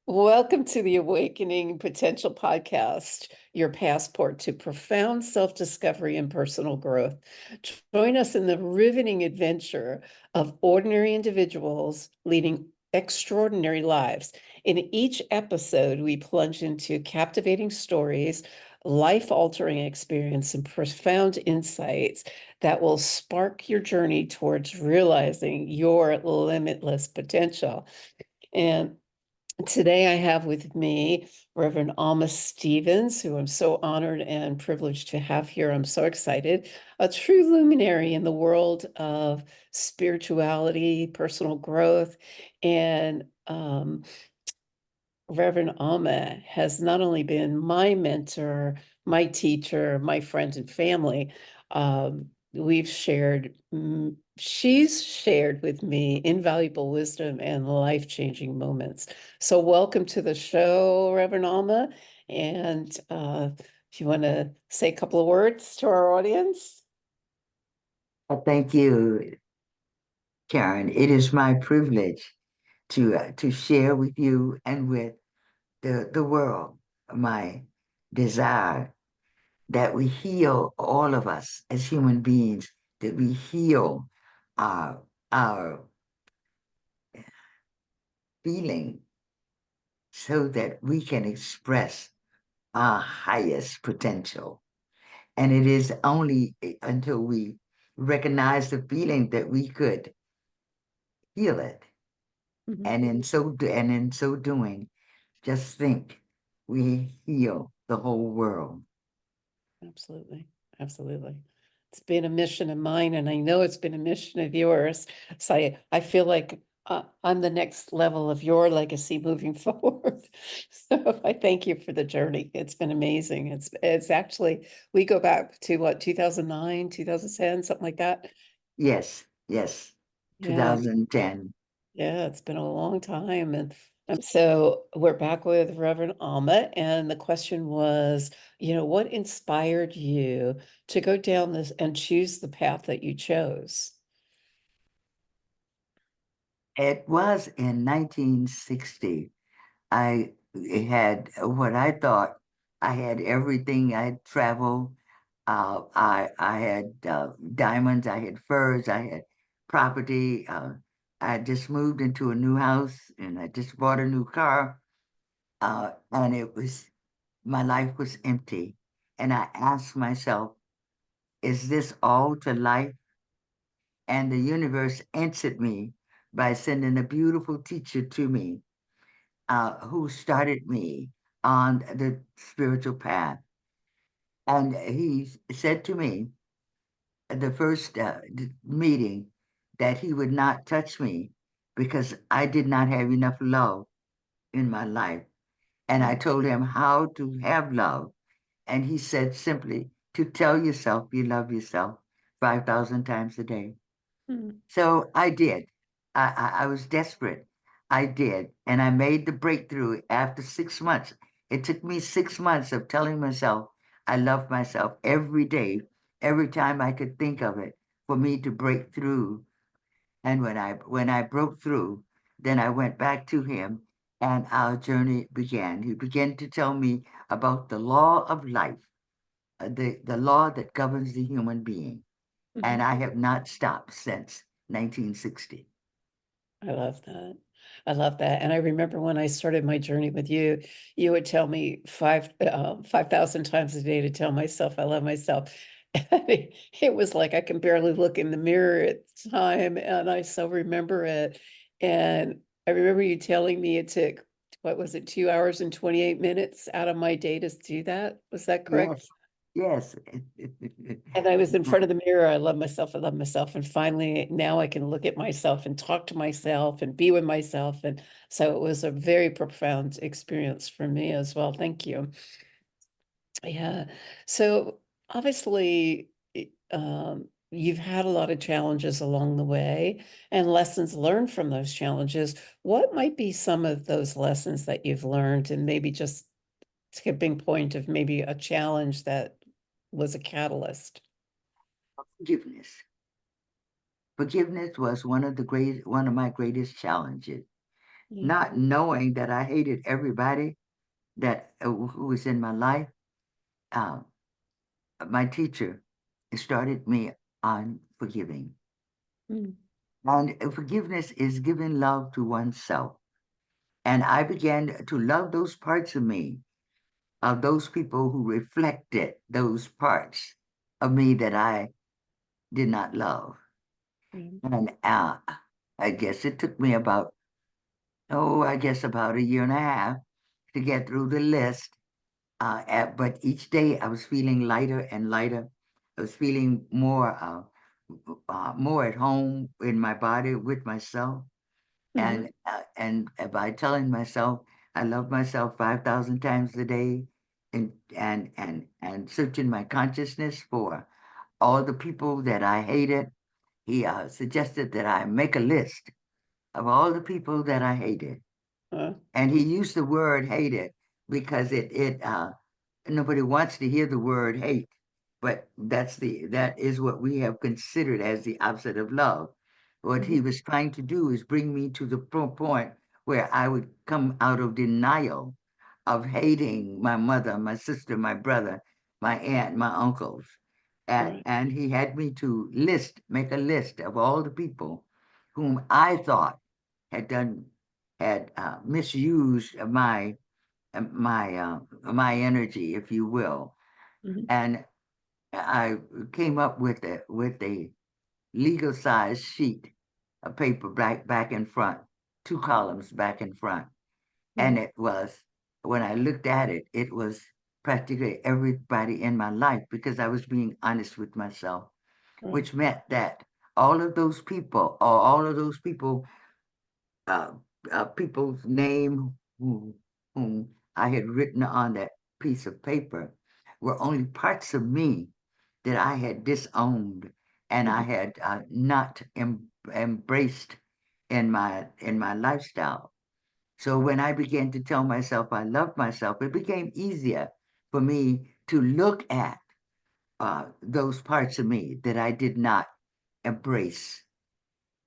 Welcome to the Awakening Potential Podcast, your passport to profound self-discovery and personal growth. Join us in the riveting adventure of ordinary individuals leading extraordinary lives. In each episode, we plunge into captivating stories, life-altering experience, and profound insights that will spark your journey towards realizing your limitless potential. And today I have with me Reverend Alma Stevens, who I'm so honored and privileged to have here. I'm so excited. A true luminary in the world of spirituality, personal growth, and Reverend Alma has not only been my mentor, my teacher, my friend and family. We've shared, she's shared with me invaluable wisdom and life-changing moments. So welcome to the show, Reverend Alma. And if you want to say a couple of words to our audience. Thank you, Karen. It is my privilege to share with you and with the world my desire that we heal all of us as human beings, that we heal our our feeling so that we can express our highest potential. And it is only until we recognize the feeling that we could heal it. Mhm. And in so doing, just think we heal the whole world. Absolutely. Absolutely. It's been a mission of mine, and I know it's been a mission of yours. So I feel like I'm the next level of your legacy moving forward. So I thank you for the journey. It's been amazing. It's actually, we go back to what, 2009, 2010, something like that. Yes, yes. Yeah. 2010. Yeah, it's been a long time. And so we're back with Reverend Alma. And the question was, what inspired you to go down this and choose the path that you chose? It was in 1960. I had what I thought I had everything. I had traveled. I had diamonds. I had furs. I had property. I just moved into a new house and I just bought a new car. And it was my life was empty. And I asked myself, is this all to life? And the universe answered me by sending a beautiful teacher to me who started me on the spiritual path. And he said to me at the first meeting that he would not touch me because I did not have enough love in my life. And I told him how to have love. And he said simply to tell yourself you love yourself 5,000 times a day. Mhm. So I did. I was desperate. I did. And I made the breakthrough after 6 months. It took me 6 months of telling myself I love myself every day, every time I could think of it, for me to break through. And when I broke through, then I went back to him and our journey began. He began to tell me about the law of life, the law that governs the human being. And Mhm. I have not stopped since 1960. I love that. I love that. And I remember when I started my journey with you, you would tell me 5,000 times a day to tell myself I love myself. And it was like I can barely look in the mirror at the time, and I so remember it. And I remember you telling me it took, what was it, 2 hours and 28 minutes out of my day to do that? Was that correct? Yes, yes. And I was in front of the mirror. I love myself. I love myself. And finally, now I can look at myself and talk to myself and be with myself. And so it was a very profound experience for me as well. Thank you. Yeah. So obviously, you've had a lot of challenges along the way and lessons learned from those challenges. What might be some of those lessons that you've learned, and maybe just skipping point of maybe a challenge that was a catalyst? Forgiveness. Forgiveness was one of my greatest challenges Mm, not knowing that I hated everybody that who was in my life. Um, my teacher started me on forgiving. mm, And forgiveness is giving love to oneself. And I began to love those parts of me, of those people who reflected those parts of me that I did not love. mm, And I guess it took me about, I guess about a year and a half to get through the list. But each day I was feeling lighter and lighter. I was feeling more at home in my body with myself. mhm, And by telling myself I love myself 5,000 times a day, and searching my consciousness for all the people that I hated, he suggested that I make a list of all the people that I hated, uh, and he used the word hated because it nobody wants to hear the word hate, but that is what we have considered as the opposite of love. What mhm, he was trying to do is bring me to the point where I would come out of denial of hating my mother, my sister, my brother, my aunt, my uncles. right. And he had me to make a list of all the people whom I thought had done had misused my energy, if you will. Mhm, And I came up with a legal size sheet of paper back and front, two columns back and front. And mm, it was, when I looked at it, it was practically everybody in my life because I was being honest with myself, right. which meant that all of those people, or all of those people, uh, people's name whom I had written on that piece of paper were only parts of me that I had disowned and I Mhm, had not embraced in my lifestyle. So when I began to tell myself I loved myself, it became easier for me to look at those parts of me that I did not embrace.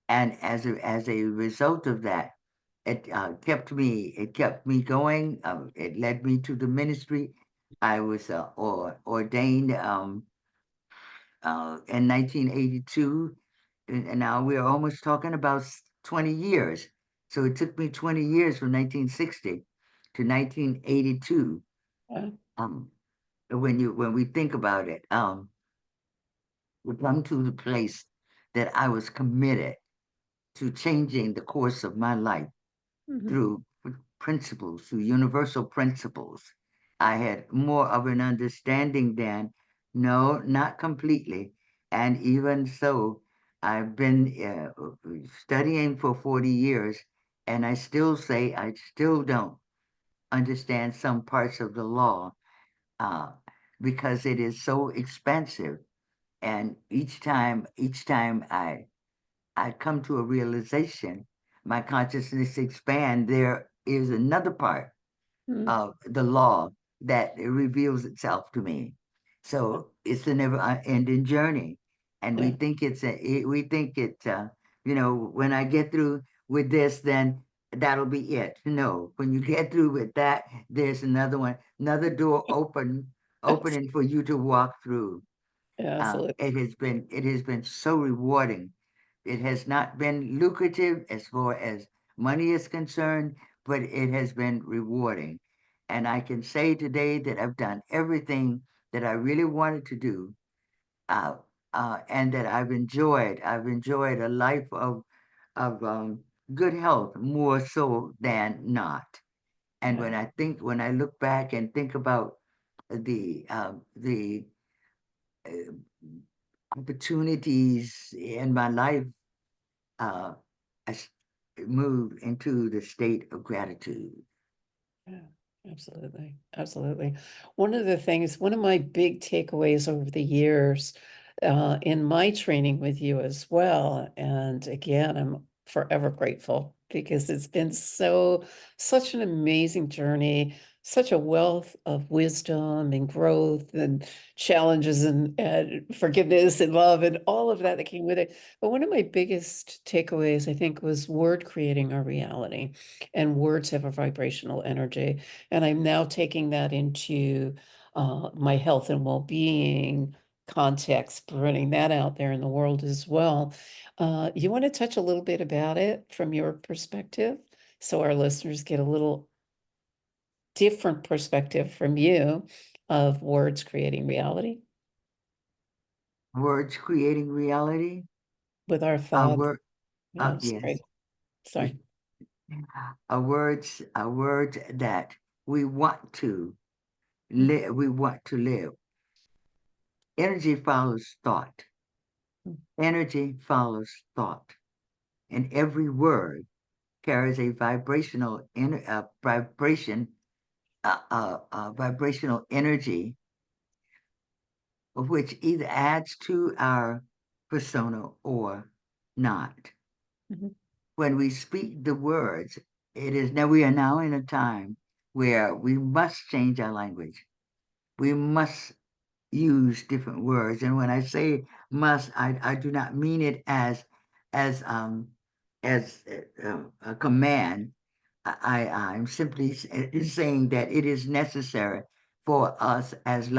And as a result of that, it kept me going. It led me to the ministry. I was ordained in 1982, and now we're almost talking about 20 years. So it took me 20 years from 1960 to 1982. uh, Um, when we think about it, we come to the place that I was committed to changing the course of my life mhm, through principles, through universal principles. I had more of an understanding then. No, not completely. And even so, I've been studying for 40 years, and I still say I still don't understand some parts of the law uh, because it is so expansive. And each time I come to a realization, my consciousness expand, there is another part mm, of the law that reveals itself to me. uh, So it's a never ending journey. And yeah, we think when I get through with this, then that'll be it. No, when you get through with that, there's another one, another door abs- opening for you to walk through. absolutely. It has been so rewarding. It has not been lucrative as far as money is concerned, but it has been rewarding. And I can say today that I've done everything that I really wanted to do, uh, and that I've enjoyed a life of good health more so than not. And Yeah, when I look back and think about the uh, opportunities in my life, uh, I move into the state of gratitude. yeah, absolutely. Absolutely. One of my big takeaways over the years, in my training with you as well, and again, I'm forever grateful because it's been such an amazing journey, such a wealth of wisdom and growth and challenges and forgiveness and love and all of that came with it. But one of my biggest takeaways, I think, was word creating our reality. And words have a vibrational energy. And I'm now taking that into my health and well-being context, putting that out there in the world as well. You want to touch a little bit about it from your perspective so our listeners get a little different perspective from you of words creating reality Words creating reality. with our A thoughts? word, Oh, yes. sorry. Sorry. A word that we want to live. We want to live. Energy follows thought. Energy follows thought, and every word carries a vibrational energy, which either adds to our persona or not. Mhm, When we speak the words, it is now we are now in a time where we must change our language. We must use different words. And when I say must, I do not mean it as a command. I'm simply saying that it is necessary for us as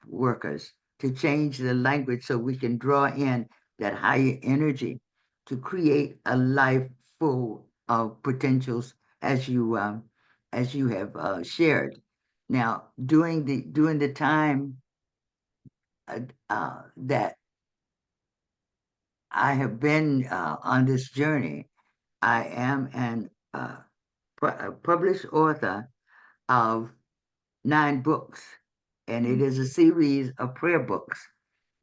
workers to change the language so we can draw in that higher energy to create a life full of potentials as you have shared. Now, during the time that I have been on this journey, I am a published author of 9 books, and it mhm, is a series of prayer books,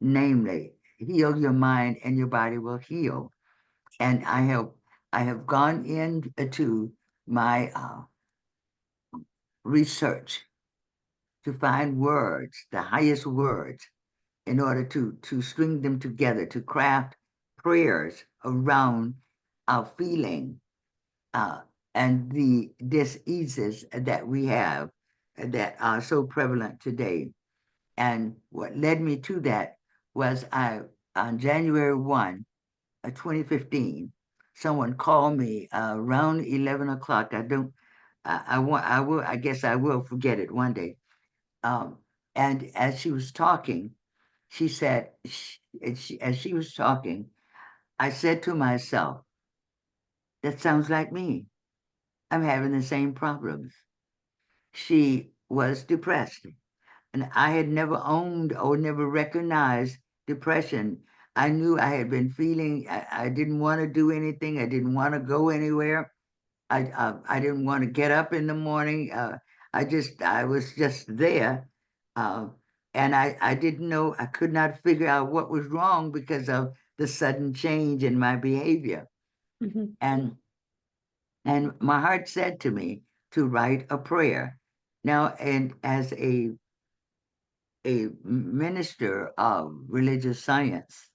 namely "Heal Your Mind and Your Body Will Heal." And I have gone into my research to find words, the highest words, in order to string them together, to craft prayers around our feeling uh, and the diseases that we have that are so prevalent today. And what led me to that was on January 1, 2015, someone called me around 11 o'clock. I will, I guess I will forget it one day. Um, and as she was talking, she said, as she was talking, I said to myself, that sounds like me. I'm having the same problems. She was depressed, and I had never owned or never recognized depression. I knew I had been feeling, I didn't want to do anything, I didn't want to go anywhere. I didn't want to get up in the morning. I was just there. Uh, and I didn't know, I could not figure out what was wrong because of the sudden change in my behavior. mhm, And and my heart said to me to write a prayer. Now, and as a minister of religious science,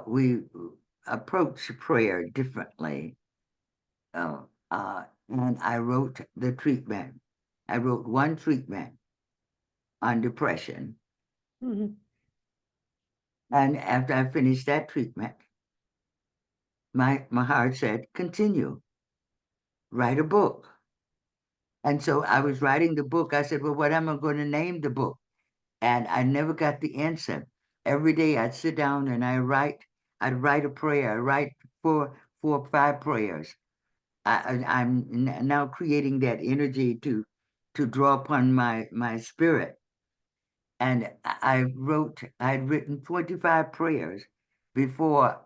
we approach prayer differently. Uh, and I wrote the treatment. I wrote one treatment on depression. mhm, And after I finished that treatment, my heart said, continue, write a book. And so I was writing the book. I said, well, what am I going to name the book? And I never got the answer. Every day I'd sit down and I'd write a prayer. I write four or five prayers. I'm now creating that energy to draw upon my spirit. And I'd written 25 prayers before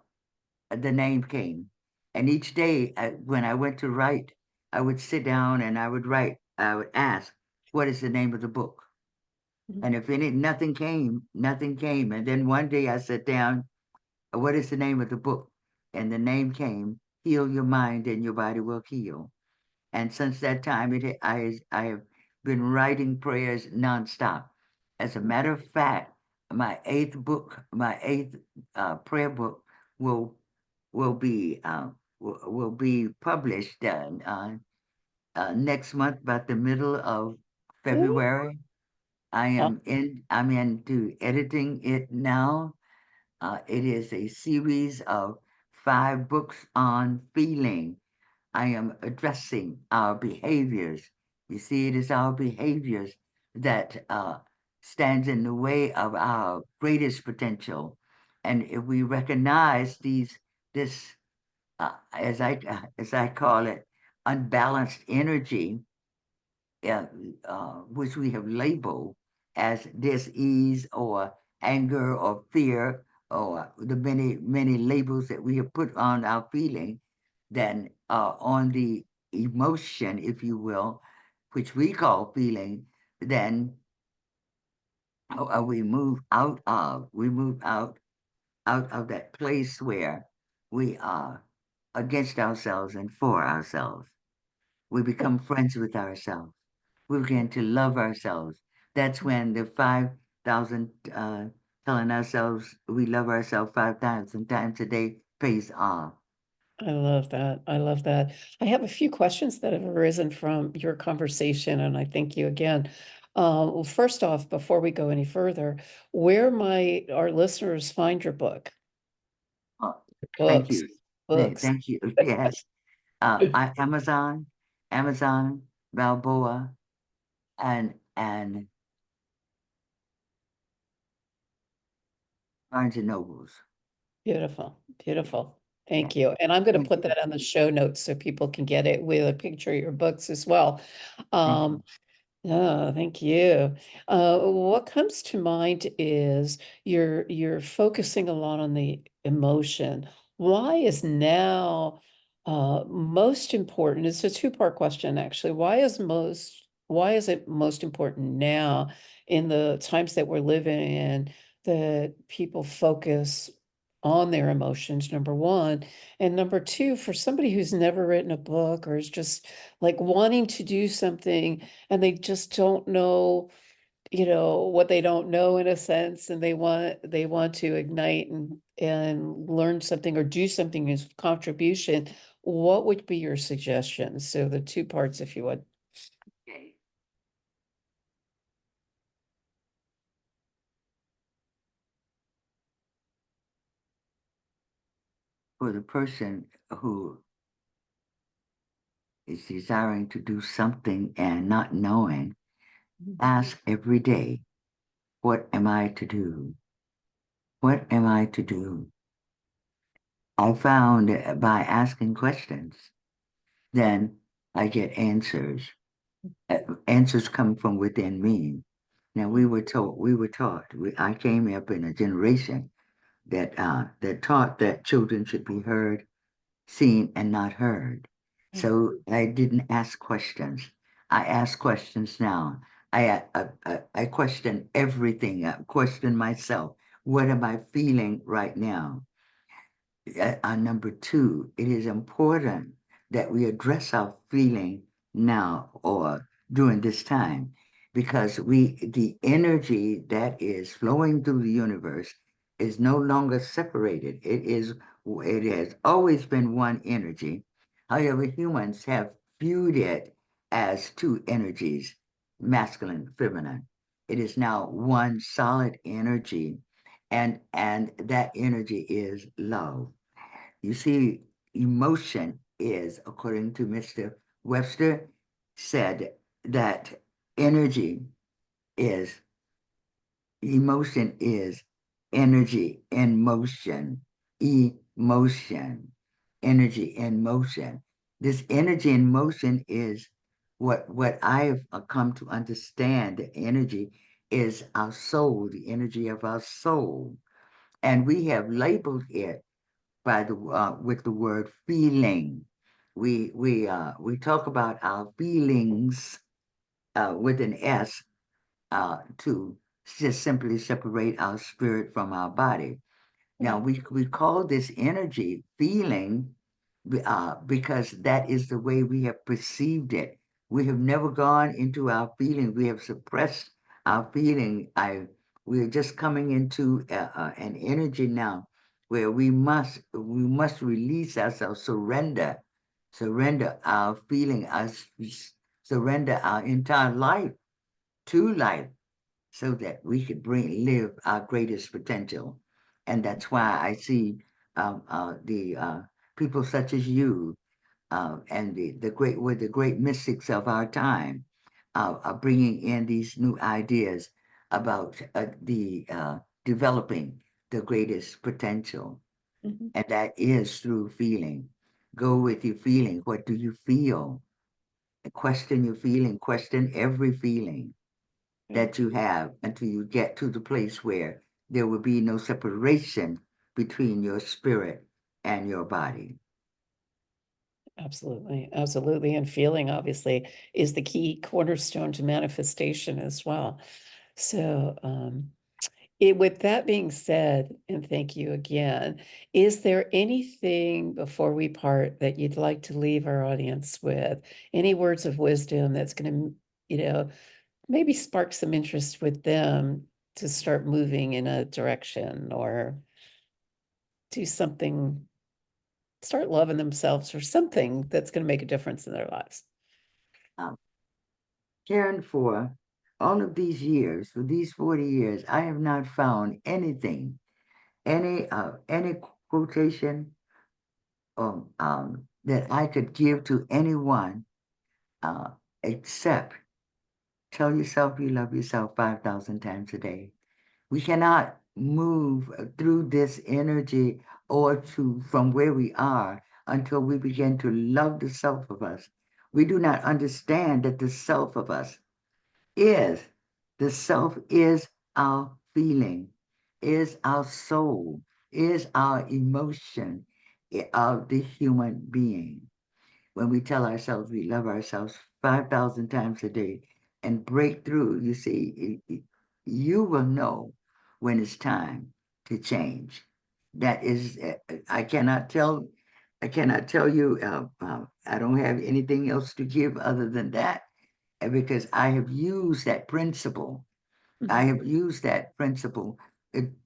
the name came. And each day when I went to write, I would sit down and I would write. I would ask, what is the name of the book? mhm, And if nothing came, nothing came. And then one day I sat down, what is the name of the book? And the name came, Heal Your Mind and Your Body Will Heal. And since that time, I have been writing prayers nonstop. As a matter of fact, my eighth prayer book will will be uh, will be published next month, about the middle of Ooh, February. uh, I'm into editing it now. It is a series of 5 books on feeling. I am addressing our behaviors. You see, it is our behaviors that stands in the way of our greatest potential. And if we recognize this, as I call it, unbalanced energy, uh, which we have labeled as dis-ease or anger or fear or the many labels that we have put on our feeling, then on the emotion, if you will, which we call feeling, then we move out of that place where we are against ourselves and for ourselves. We become friends with ourselves. We begin to love ourselves. That's when the 5,000 telling ourselves we love ourselves 5,000 times a day pays off. I love that. I love that. I have a few questions that have arisen from your conversation, and I thank you again. Well, first off, before we go any further, where might our listeners find your book? Oh, thank Books, you. books. Thank you. Yes. Amazon, Balboa, and Barnes and Nobles. Beautiful, beautiful. Thank you. And I'm going to Thank put you. that on the show notes so people can get it with a picture of your books as well. Thank you. Um, Oh, thank you. What comes to mind is you're focusing a lot on the emotion. Why is now most important? It's a two-part question, actually. Why is it most important now in the times that we're living in that people focus on their emotions, number one, and number two, for somebody who's never written a book or is just like wanting to do something and they just don't know, what they don't know in a sense, and they want to ignite and learn something or do something as contribution. What would be your suggestions? So the two parts, if you would. Okay. For the person who is desiring to do something and not knowing, ask every day, what am I to do? What am I to do? I found by asking questions, then I get answers. Answers come from within me. Now we were taught. I came up in a generation that taught that children should be heard, seen, and not heard. So I didn't ask questions. I ask questions now. I question everything. I question myself. What am I feeling right now? Number two, it is important that we address our feeling now or during this time because the energy that is flowing through the universe is no longer separated. It has always been one energy. However, humans have viewed it as two energies, masculine, feminine. It is now one solid energy, and that energy is love. You see, emotion is, according to Mr. Webster, said that energy is, emotion is energy in motion, emotion, energy in motion. This energy in motion is what I've come to understand. The energy is our soul, the energy of our soul. And we have labeled it by the with the word feeling. We talk about our feelings with an S to just simply separate our spirit from our body. Now we call this energy feeling because that is the way we have perceived it. We have never gone into our feeling. We have suppressed our feeling. We are just coming into an energy now where we must release ourselves, surrender. surrender our feeling, surrender our entire life to life so that we could live our greatest potential. And that's why I see the people such as you and the great mystics of our time are bringing in these new ideas about the developing the greatest potential, Mhm. and that is through feeling. Go with your feeling. What do you feel? Question your feeling. Question every feeling Yeah, that you have until you get to the place where there will be no separation between your spirit and your body. absolutely, absolutely. And feeling obviously is the key cornerstone to manifestation as well. So, with that being said, and thank you again, is there anything before we part that you'd like to leave our audience with? Any words of wisdom that's going to, maybe spark some interest with them to start moving in a direction or do something, start loving themselves or something that's going to make a difference in their lives? Um, Karen, for all of these years, for these 40 years, I have not found anything, any quotation that I could give to anyone uh, except tell yourself you love yourself 5,000 times a day. We cannot move through this energy or to from where we are until we begin to love the self of us. We do not understand that the self of us is the self is our feeling, is our soul, is our emotion of the human being. When we tell ourselves we love ourselves 5,000 times a day and break through, you see, you will know when it's time to change. That is, I cannot tell you, I don't have anything else to give other than that because I have used that principle. I Mhm. have used that principle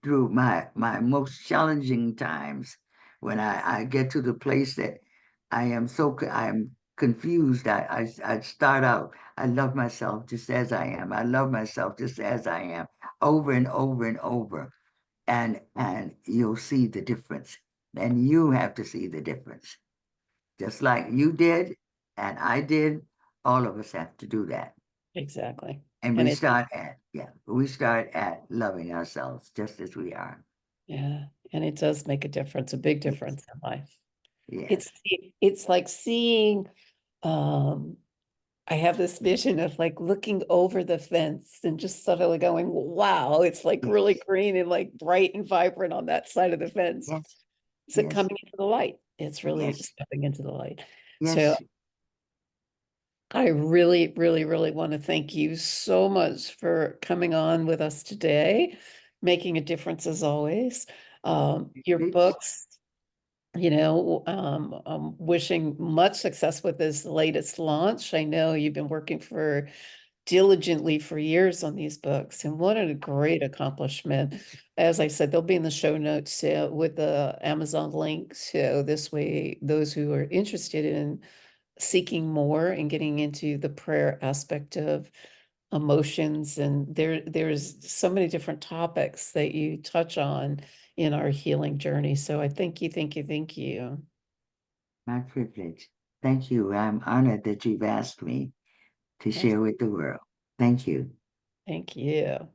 through my most challenging times when I get to the place that I am confused. I start out, I love myself just as I am. I love myself just as I am, over and over and over. And you'll see the difference. And you have to see the difference. Just like you did and I did, all of us have to do that. Exactly. And And it, we start at loving ourselves just as we are. yeah, and it does make a difference, a big Yes, difference in life. yes, It's like seeing, um, I have this vision of like looking over the fence and just suddenly going, wow, it's like really yes, green and like bright and vibrant on that side of the fence. yes, Is it yes, coming into the light? It's really yes, stepping into the light. So yes. I really, really, really want to thank you so much for coming on with us today, making a difference as always. Your It's books, I'm wishing much success with this latest launch. I know you've been working for diligently for years on these books, and what a great accomplishment. As I said, they'll be in the show notes with the Amazon link. So this way, those who are interested in seeking more and getting into the prayer aspect of emotions, and there's so many different topics that you touch on in our healing journey. So I thank you, thank you, thank you. my privilege. Thank you. I'm honored that you've asked me to That's, share with the world. Thank you. thank you.